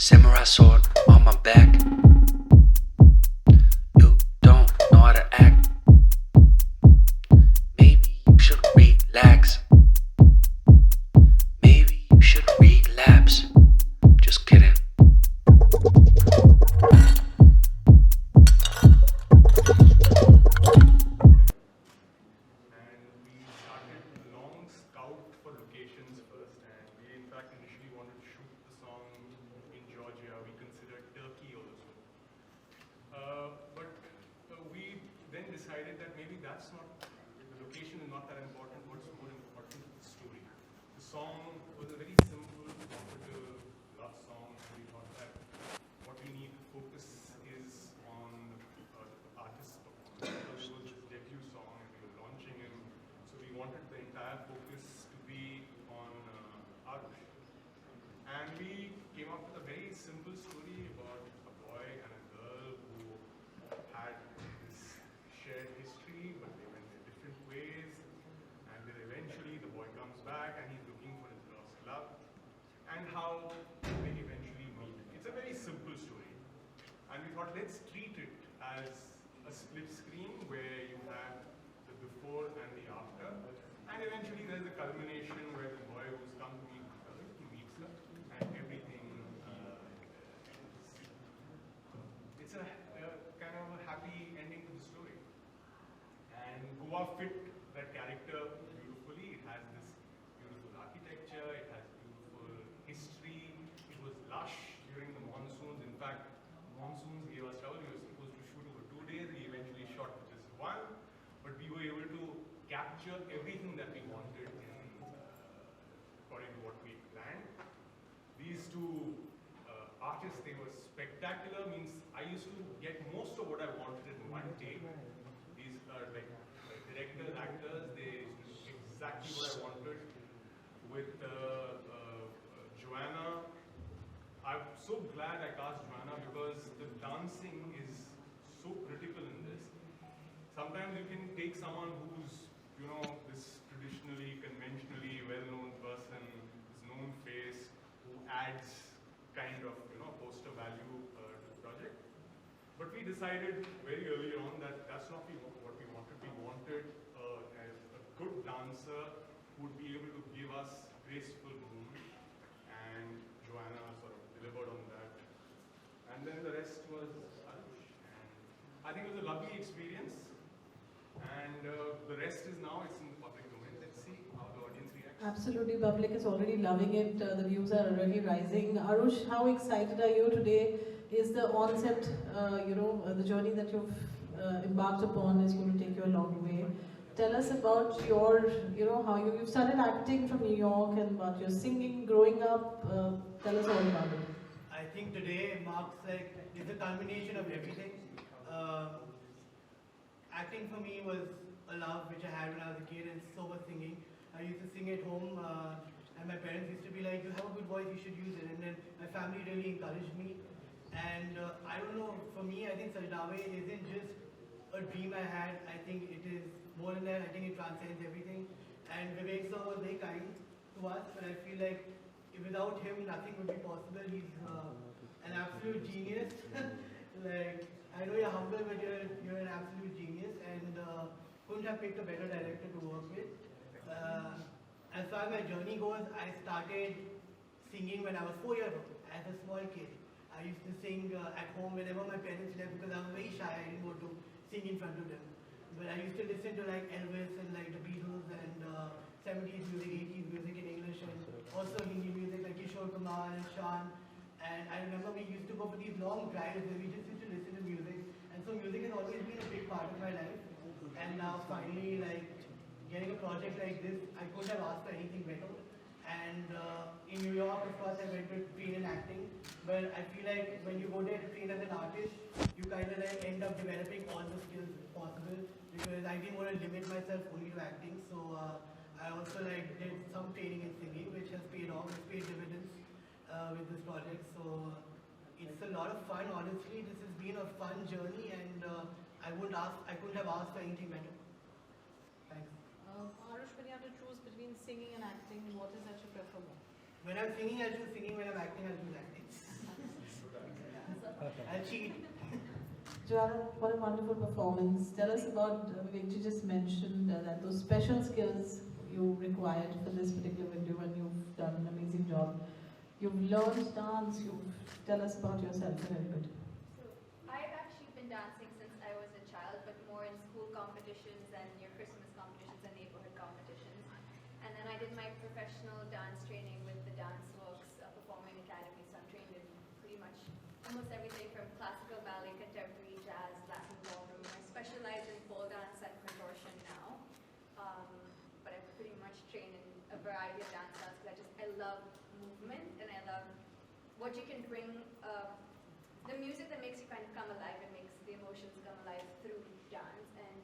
Samurai sword on my back. You don't know how to act. Maybe you should relax. Maybe you should relapse. Just kidding. And we started a long scout for locations first, and we in fact initially wanted to shoot the song in Georgia. We considered Turkey also. But we then decided that maybe that's not, the location is not that important. What's more important is the story. The song was a very simple, comfortable love song, and we thought that what we need to focus is on the artist's performance. Because it was his debut song and we were launching him, so we wanted the entire focus to be on Arush. And we came up with a very simple story about a boy and a girl who had this shared history, but they went their different ways. And then eventually the boy comes back and he's looking for his lost love, and how they eventually meet. It's a very simple story. And we thought, let's treat it as a split screen where you have the before and the after. And eventually there's a culmination where the boy who's come to meet the girl, he meets her, and everything it's a kind of a happy ending to the story. And Goa fit that character beautifully. It has this beautiful architecture, it has beautiful history. It was lush during the monsoons. In fact, monsoons gave us trouble. We were supposed to shoot over 2 days. We eventually shot just one, but we were able to capture everything that we wanted according to what we planned. These two artists, they were spectacular. Means I used to get most of what I wanted in one take. These are like directors, actors. They used to do exactly what I wanted. With Joanna, I'm so glad I cast Joanna because the dancing is so critical in this. Sometimes you can take someone who's, this traditionally, conventionally well-known person, this known face, who adds kind of, poster value to the project. But we decided very early on that that's not what we wanted. We wanted a good dancer who would be able to give us graceful movement, and Joanna sort of delivered on that. And then the rest was Arush. And I think it was a lovely experience. And the rest is now, it's in the public domain. Let's see how the audience reacts. Absolutely, public is already loving it. The views are already rising. Arush, how excited are you today? Is the onset, the journey that you've embarked upon is going to take you a long way. Tell us about your, how you've started acting from New York and about your singing, growing up. Tell us all about it. I think today marks it's a culmination of everything. Acting for me was a love which I had when I was a kid, and so was singing. I used to sing at home, and my parents used to be like, "You have a good voice, you should use it." And then my family really encouraged me. And I don't know, for me, I think Sajna Ve isn't just a dream I had. I think it is more than that. I think it transcends everything. And Vivek sir was very kind to us, but I feel like without him, nothing would be possible. He's an absolute genius. Like, I know you're humble, but you're an absolute genius, and couldn't have picked a better director to work with. As far as my journey goes, I started singing when I was 4 years old, as a small kid. I used to sing at home whenever my parents left because I was very shy. I didn't want to sing in front of them. But I used to listen to like Elvis and like the Beatles and 70s music, 80s music in English, and also Hindi music like Kishore Kumar and Shan. And I remember we used to go for these long drives where we just used to listen to music. And so music has always been a big part of my life. And now finally, like, getting a project like this, I couldn't have asked for anything better. And in New York, of course, I went to train in acting. But I feel like when you go there to train as an artist, you kind of like end up developing all the skills possible. Because I didn't want to limit myself only to acting. So I also like did some training in singing, which has paid off, it's paid dividends with this project. So it's a lot of fun. Honestly, this has been a fun journey, and I couldn't have asked for anything better. Thanks. Arush, when you have to choose between singing and acting, what is that you prefer more? When I'm singing, I'll choose singing. When I'm acting, I'll choose acting. cheat. Joanna, what a wonderful performance. Tell us about, Vivek, you just mentioned that those special skills you required for this particular video, and you've done an amazing job. You've learned dance, tell us about yourself a little bit. So I've actually been dancing since I was a child, but more in school competitions and your Christmas competitions and neighborhood competitions. And then I did my professional dance training with the Dance Works Performing Academy. So I'm trained in pretty much almost everything from classical ballet, contemporary jazz, Latin ballroom. I specialize in pole dance and contortion now. But I pretty much train in a variety of dance styles because I love movement and I love what you can bring, the music that makes you kind of come alive and makes the emotions come alive through dance. And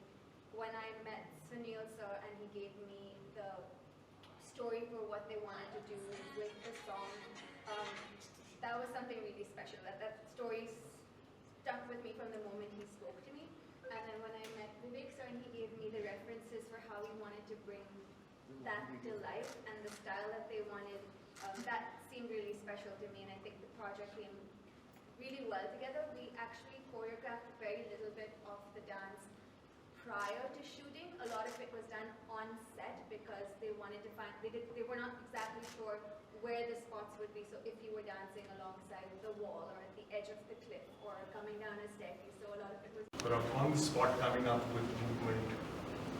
when I met Sunil sir and he gave me the story for what they wanted to do with the song, that was something really special. That story stuck with me from the moment he spoke to me. And then when I met Vivek sir and he gave me the references for how he wanted to bring that to life and the style that they wanted, that seemed really special to me, and I think the project came really well together. We actually choreographed very little bit of the dance prior to shooting. A lot of it was done on set because they wanted to find, they were not exactly sure where the spots would be. So if you were dancing alongside the wall or at the edge of the cliff or coming down a staircase, so a lot of it was But on the spot coming up with movement,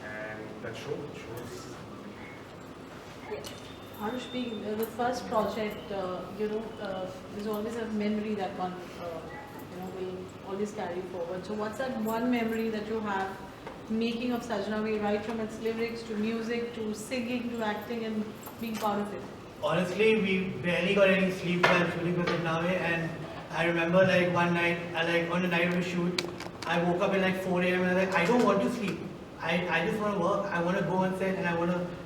and that shows. Arush, being the first project, there's always a memory that one, will always carry forward. So what's that one memory that you have making of Sajna Ve, right from its lyrics to music to singing to acting and being part of it? Honestly, we barely got any sleep while shooting for Sajna Ve, and I remember like one night, on the night of the shoot, I woke up at like 4 a.m. and I was like, I don't want to sleep. I just want to work. I want to go on set, and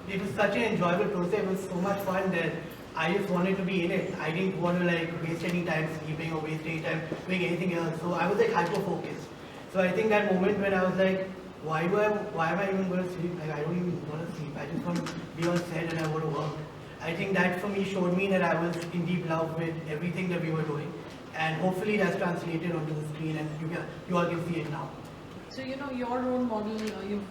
it was such an enjoyable process. It was so much fun that I just wanted to be in it. I didn't want to like waste any time sleeping or waste any time doing anything else. So I was like hyper focused. So I think that moment when I was like, why am I even going to sleep? Like I don't even want to sleep. I just want to be on set and I want to work. I think that for me showed me that I was in deep love with everything that we were doing, and hopefully that's translated onto the screen and you all can see it now. So your role model, you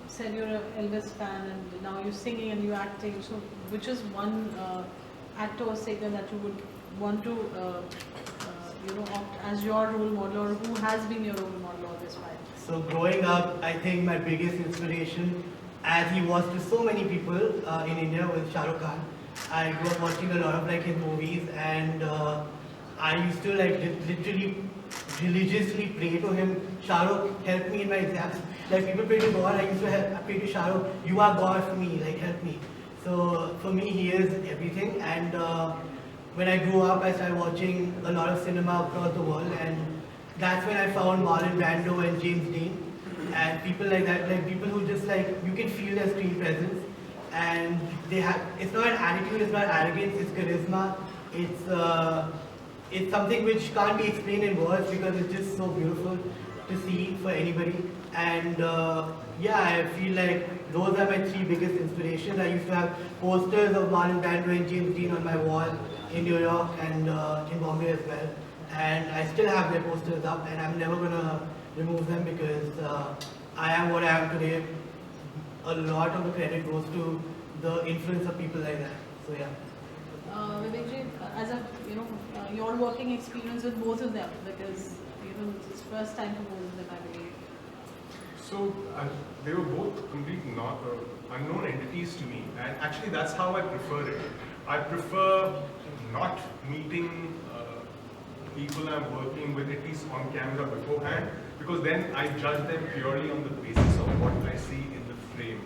said you're an Elvis fan, and now you're singing and you're acting. So which is one actor or singer that you would want to opt as your role model, or who has been your role model all this while? So growing up, I think my biggest inspiration, as he was to so many people in India, was Shah Rukh Khan. I grew up watching a lot of like his movies, and I used to like literally religiously pray to him. Shah Rukh, help me in my exams. Like people pray to God, I used to pray to Shah Rukh, you are God for me, like help me. So for me, he is everything. And when I grew up, I started watching a lot of cinema across the world, and that's when I found Marlon Brando and James Dean, and people like that, like people who just like, you can feel their screen presence, and it's not an attitude, it's not arrogance, it's charisma, it's something which can't be explained in words because it's just so beautiful to see for anybody. And I feel like those are my three biggest inspirations. I used to have posters of Marlon Brando and James Dean on my wall in New York and in Bombay as well. And I still have their posters up, and I'm never gonna remove them because I am what I am today. A lot of the credit goes to the influence of people like that. So yeah. Vivekji, as your working experience with both of them, because it's first time for both of them, I believe. So they were both complete unknown entities to me, and actually that's how I prefer it. I prefer not meeting people I'm working with, at least on camera beforehand, because then I judge them purely on the basis of what I see in the frame.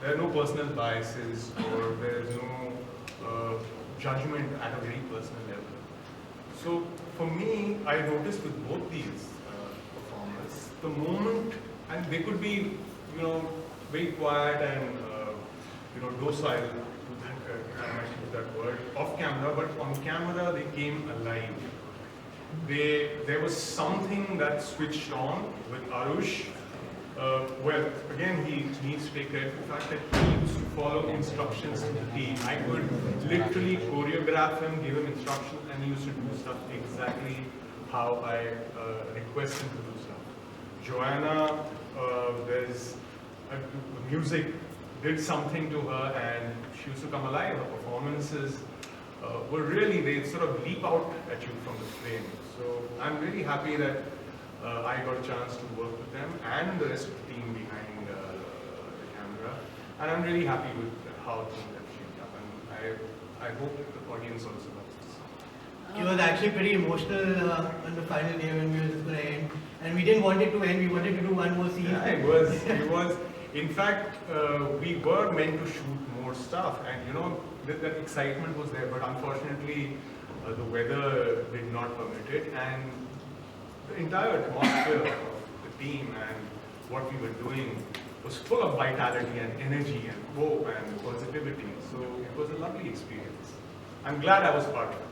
There are no personal biases, or there's no judgment at a very personal level. So for me, I noticed with both these performers, the moment, and they could be, very quiet and docile, I might use that word, off camera, but on camera they came alive. There was something that switched on with Arush. Well, again, he needs to take credit for the fact that he used to follow instructions to the T. I could literally choreograph him, give him instructions, and he used to do stuff exactly how I request him to do stuff. Joanna, there's the music did something to her, and she used to come alive. Her performances were really, they sort of leap out at you from the frame. So I'm really happy that I got a chance to work with them and the rest of the team behind the camera. And I'm really happy with how things have shaped up. And I hope the audience also loves this song. It was actually pretty emotional on the final day when we were just going to end. And we didn't want it to end, we wanted to do one more scene. Yeah, it was. In fact, we were meant to shoot more stuff, and you know, that excitement was there, but unfortunately, the weather did not permit it, and the entire atmosphere of the team and what we were doing was full of vitality and energy and hope and positivity. So it was a lovely experience. I'm glad I was part of it.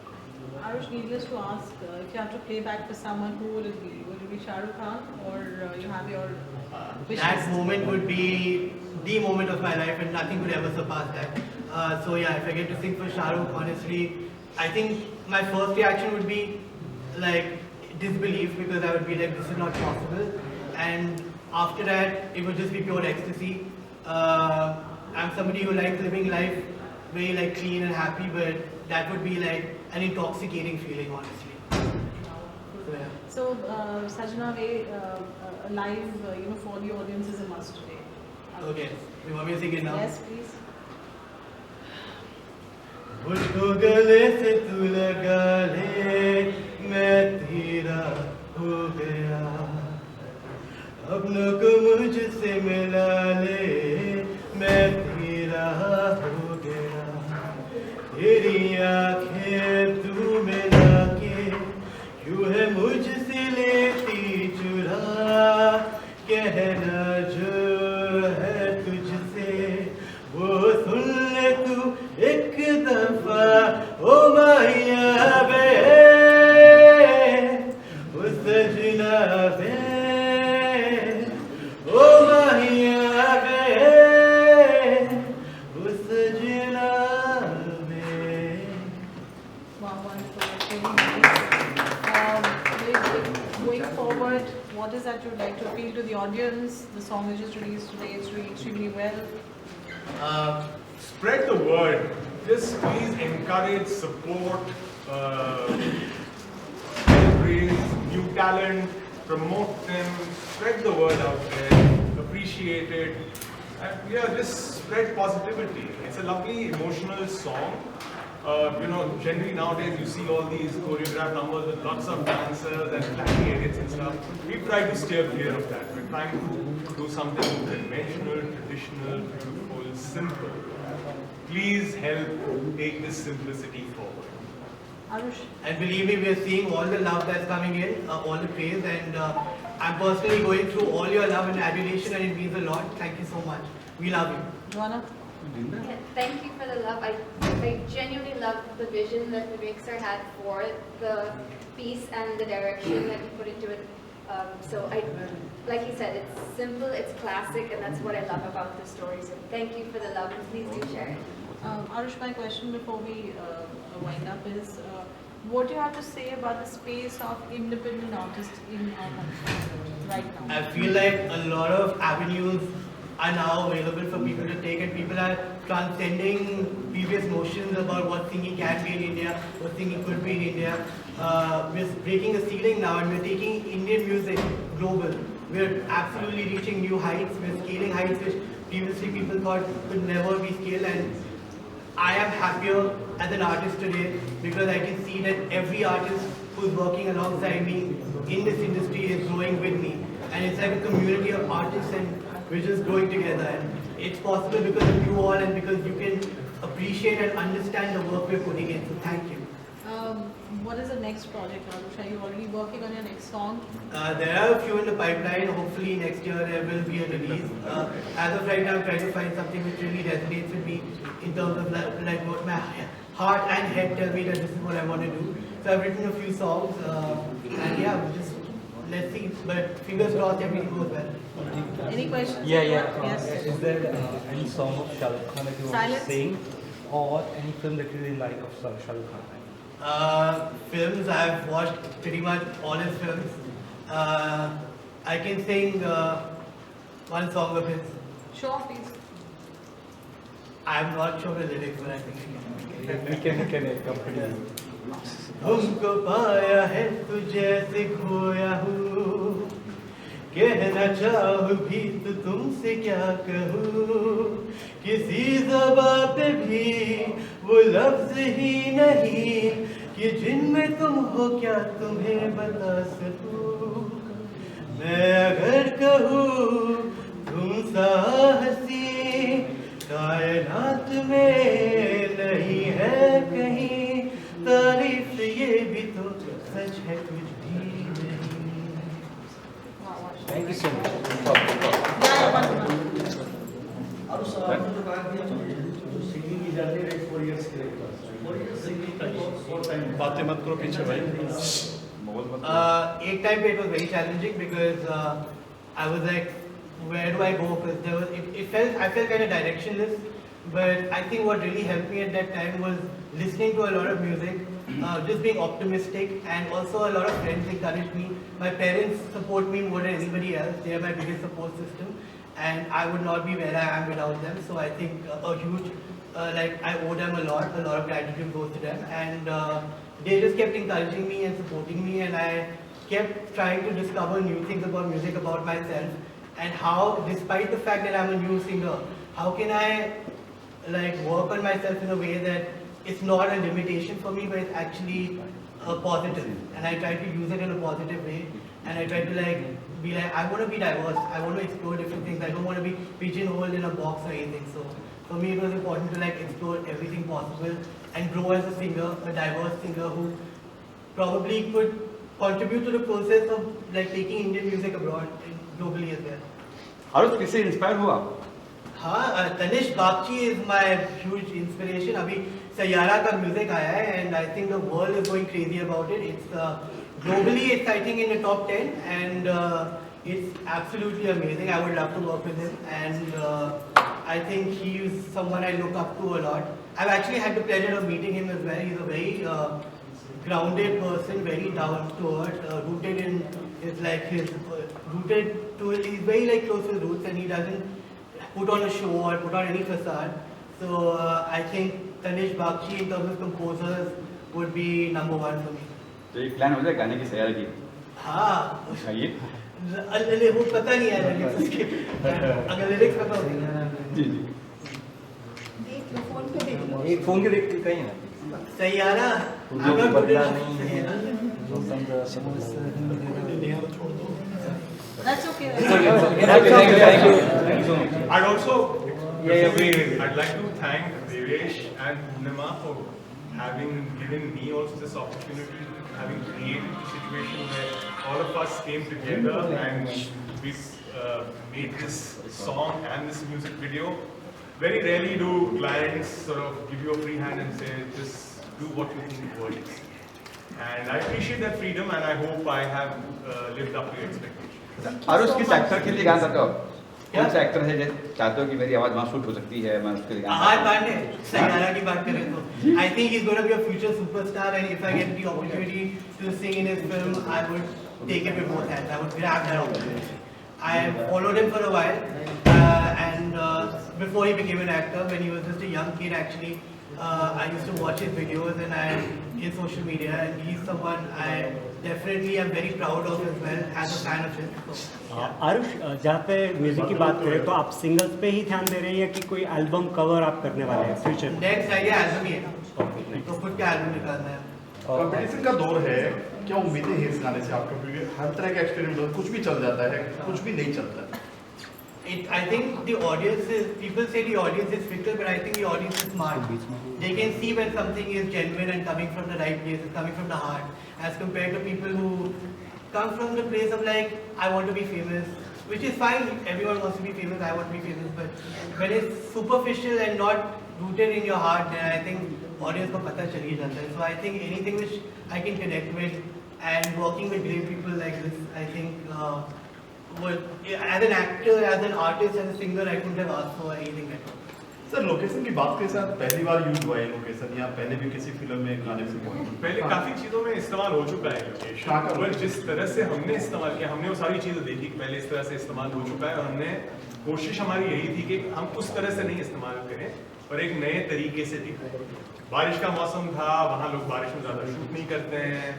Arush, needless to ask, if you have to play back for someone, who would it be? Would it be Shah Rukh Khan, or you have your wish That list? moment would be the moment of my life, and nothing could ever surpass that. So yeah, if I get to sing for Shah Rukh, honestly, I think my first reaction would be like disbelief, because I would be like, this is not possible. And after that, it would just be pure ecstasy. I'm somebody who likes living life very like clean and happy, but that would be like an intoxicating feeling, honestly. So yeah. So, Sajna Ve, live, for the audience is a must today. Okay, you want me to sing it now? Yes, please. मुझको गले से तू लगा ले, मैं तेरा हो गया। अपनों को मुझसे मिला ले, मैं तेरा हो गया। तेरी आँखें तू मिला के, क्यों है मुझसे लेती चुरा, कहना जो है तुझसे, वो सुन ले तू एक दफा, ओ माया वे, ओ सजना वे, ओ माया वे, ओ सजना वे। Wow, wonderful. Really nice. Going forward, what is that you'd like to appeal to the audience? The song is just released today, it's doing extremely well. Spread the word. Just please encourage, support, raise new talent, promote them, spread the word out there, appreciate it, and yeah, just spread positivity. It's a lovely emotional song. Generally nowadays you see all these choreographed numbers with lots of dancers and flashy edits and stuff. We try to steer clear of that. We're trying to do something conventional, traditional, beautiful, simple. Please help take this simplicity forward. Arush? And believe me, we are seeing all the love that's coming in, all the praise, and I'm personally going through all your love and adulation, and it means a lot. Thank you so much. We love you. Joanna? Yeah, thank you for the love. I genuinely love the vision that the mixer had for the piece and the direction that he put into it. Like he said, it's simple, it's classic, and that's what I love about the story. So thank you for the love, and please do share it. Arush, my question before we wind up is, what do you have to say about the space of independent artists in our country right now? I feel like a lot of avenues are now available for people to take, and people are transcending previous notions about what singing can be in India, what singing could be in India. We're breaking a ceiling now, and we're taking Indian music global. We're absolutely reaching new heights. We're scaling heights which previously people thought could never be scaled, and I am happier as an artist today because I can see that every artist who's working alongside me in this industry is growing with me, and it's like a community of artists, and we're just growing together. And it's possible because of you all, and because you can appreciate and understand the work we're putting in. So thank you. What is the next project, Arush? Are you already working on your next song? There are a few in the pipeline. Hopefully next year there will be a release. As of right now, I'm trying to find something which really resonates with me in terms of like what my heart and head tell me that this is what I want to do. So I've written a few songs, and yeah, let's see. But fingers crossed, everything goes well. Any questions? Yeah. Yes. Is there any song of Shah Rukh Khan that you want to Silence. sing, or any film that you really like of Shah Rukh Khan? Films, I've watched pretty much all his films. I can sing one song of his. Sure, please. I'm not sure the lyrics, but I think I can. We can accompany you. तुमको पाया है तुझे से खोया हूँ, कहना चाहूँ भी तो तुमसे क्या कहूँ, किसी ज़बान पे भी वो लफ्ज़ ही नहीं कि जिनमें तुम हो क्या तुम्हें बता सकूँ। मैं अगर कहूँ तुम सा हंसी कायनात में नहीं है कहीं, तारीफ ये भी तो सच है कुछ भी नहीं। Thank you so much. Arush, आपने जो कहा कि जो सिंगिंग की जर्नी है 4 years के लिए 4 years सिंगिंग का बहुत टाइम बातें मत करो पीछे भाई। एक टाइम पे it was very challenging because I was like, where do I go? Because there was, I felt kind of directionless. But I think what really helped me at that time was listening to a lot of music, just being optimistic, and also a lot of friends encouraged me. My parents support me more than anybody else. They are my biggest support system, and I would not be where I am without them. So I think a huge, like I owe them a lot of gratitude goes to them, and they just kept encouraging me and supporting me, and I kept trying to discover new things about music, about myself, and how, despite the fact that I'm a new singer, how can I like work on myself in a way that it's not a limitation for me, but it's actually a positive, and I try to use it in a positive way, and I try to like be like, I want to be diverse, I want to explore different things, I don't want to be pigeonholed in a box or anything. So for me it was important to like explore everything possible and grow as a singer, a diverse singer who probably could contribute to the process of like taking Indian music abroad globally as well. Aarush किससे inspire हुआ आप? हाँ, Tanish Bagchi is my huge inspiration. अभी सैयारा का music आया है, and I think the world is going crazy about it. It's globally it's I think in the top 10, and it's absolutely amazing. I would love to work with him, and I think he is someone I look up to a lot. I've actually had the pleasure of meeting him as well. He's a very grounded person, very down to earth, rooted in his like his rooted to he's very like close to his roots, and he doesn't put on a show or put on any facade. So I think Tanish Bakshi in terms of composers would be number 1 for me. तो एक plan हो जाए गाने की सैयारा की? हाँ, आइए। वो पता नहीं है लिरिक्स उसके, अगर लिरिक्स पता हो जी जी। एक फोन के देख के कहीं ना सैयारा जो बदला नहीं है जो That's okay. Thank you so much. I'd also, Yeah, I'd like to thank Devesh and Purnima for having given me also this opportunity, having created the situation where all of us came together and we made this song and this music video. Very rarely do clients sort of give you a free hand and say, just do what you think works. And I appreciate that freedom, and I hope I have lived up to your expectations. Aarush किस actor के लिए गाना चाहते हो आप? कौन सा actor है जो चाहते हो कि मेरी आवाज वहाँ शूट हो सकती है, मैं उसके लिए गाना आहार चाहता हूँ? पांडे सैयारा की बात करें तो I think he's going to be a future superstar, and if I get the opportunity to sing in his film, I would take it with both hands. I would grab that opportunity. I followed him for a while, and before he became an actor, when he was just a young kid actually, I used to watch his videos and I in social media, and he's someone I definitely am very proud of as well as a fan of him. So, Aarush, जहाँ पे music की बात करें तो आप singles पे ही ध्यान दे रहे हैं या कि कोई एल्बम कवर आप करने वाले हैं फ्यूचर में? नेक्स्ट आइडिया एल्बम ही है, तो खुद का एल्बम निकालना है। कंपटीशन का दौर है, क्या उम्मीदें हैं इस गाने से आपका? क्योंकि हर तरह का एक्सपेरिमेंट, कुछ भी चल जाता है, कुछ भी नहीं चलता है। I think the audience is, people say the audience is fickle, but I think the audience is smart. They can see when something is genuine and coming from the right place, it's coming from the heart, as compared to people who come from the place of like, I want to be famous, which is fine, everyone wants to be famous, I want to be famous, but when it's superficial and not rooted in your heart, then I think audience को पता चल ही जाता है. So I think anything which I can connect with, and working with great people like this, I think as an actor, as an artist, as a singer, I couldn't have asked for anything better. Sir location की बात के साथ पहली बार use हुआ है location या पहले भी किसी फिल्म में गाने से पहले काफी चीजों में इस्तेमाल हो चुका है लोकेशन, पर जिस तरह से हमने इस्तेमाल किया, हमने वो सारी चीजें देखी कि पहले इस तरह से इस्तेमाल हो चुका है, और हमने कोशिश हमारी यही थी कि हम उस तरह से नहीं इस्तेमाल करें और एक नए तरीके से दिखाएं। बारिश का मौसम था, वहाँ लोग बारिश में ज़्यादा शूट नहीं करते हैं,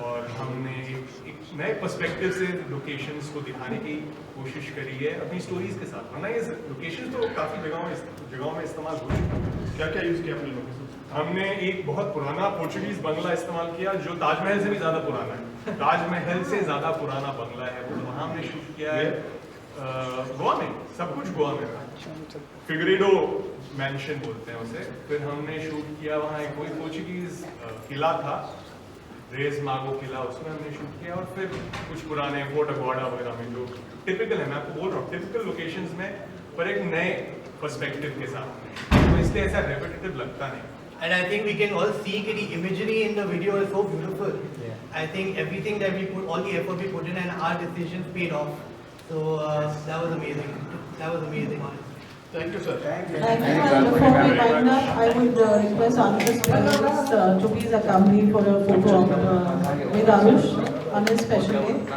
और हमने एक नए पर्सपेक्टिव से लोकेशंस को दिखाने की कोशिश करी है अपनी स्टोरीज के साथ। वरना ये लोकेशन तो काफ़ी जगहों में इस्तेमाल हो चुका है। क्या क्या यूज़ किया अपने लोकेशन? हमने एक बहुत पुराना पोर्चुगीज बंगला इस्तेमाल किया जो ताजमहल से भी ज़्यादा पुराना है। ताजमहल से ज़्यादा पुराना बंगला है वो, वहाँ हमने शूट किया है। गोवा में सब कुछ गोवा में था, फिगरेडो मैंशन बोलते हैं उसे। फिर हमने शूट किया वहाँ एक कोई पोर्चुगीज किला था, रेज मागो किला, उसमें हमने शूट किया। और फिर कुछ पुराने फोर्ट अगवाड़ा वगैरह में जो टिपिकल है, मैं आपको बोल रहा हूँ टिपिकल लोकेशंस में, पर एक नए पर्सपेक्टिव के साथ, तो इसलिए ऐसा रेपिटेटिव लगता नहीं। And I think we can all see that the imagery in the video is so beautiful. I think everything that we put, all the effort we put in, and our decisions paid off. So that was amazing. That was amazing. Thank you, sir. Thank you. And before we wind up, I would request Anush to please accompany for a photo with Arush on his special day.